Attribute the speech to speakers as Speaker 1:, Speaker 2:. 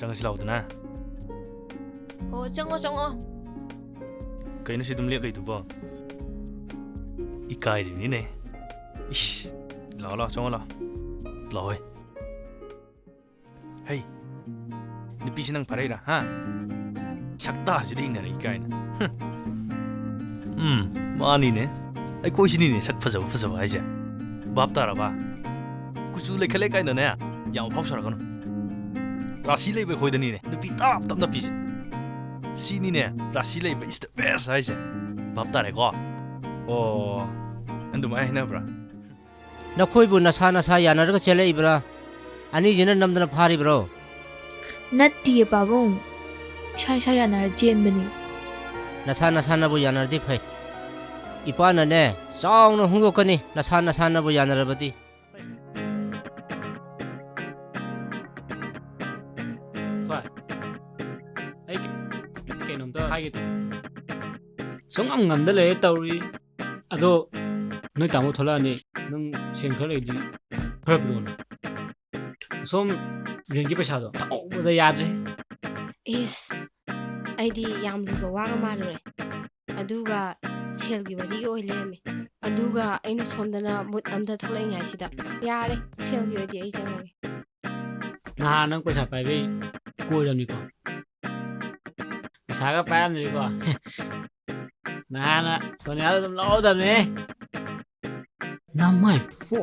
Speaker 1: Jangan silau tu na.
Speaker 2: Oh, jangan.
Speaker 1: Kau ini sih tu melihat itu apa? Ikai ini nih. Ish, lah, jangan lah. Lah, hey, ni pisi nang parai dah, ha? Sakta jadi ini ikai ni. Mana ni? Aku sini ni sak fasa aja. Bab tara ba. Kucu lekale kai na ya. Yang pau sara kan. Rasi lebe koi ni ne. Nupi tap na pisi. Sini ne, rasi lebe is the best aja. Bab tara ko. Oh, andu mai na bra.
Speaker 3: Nakoibu nasa yanarga chele ibra ani jina namdana phari bro
Speaker 4: Natti babung Shai yanar jen bani
Speaker 3: nasa na bu yanardi phai ipana ne chong no hungo kani nasa na bu yanarabati
Speaker 5: thwa ai ke nom ta hai ge tu songam ngam da le tauri ado noi tamu thola ni nung seng khare di phar bron som ringi paisa do ta yadre
Speaker 2: Is, aidi yam luga waga malure. Aduga selgi wadi oi leme. Aduga aina somdana mut amda tholai ngai sida. Yare, selgi wadi ai jangange.
Speaker 5: na nang paisa pai be koi ram ni ko paisa ga pai ram ni ko na sonya dum lo da ne na mai fo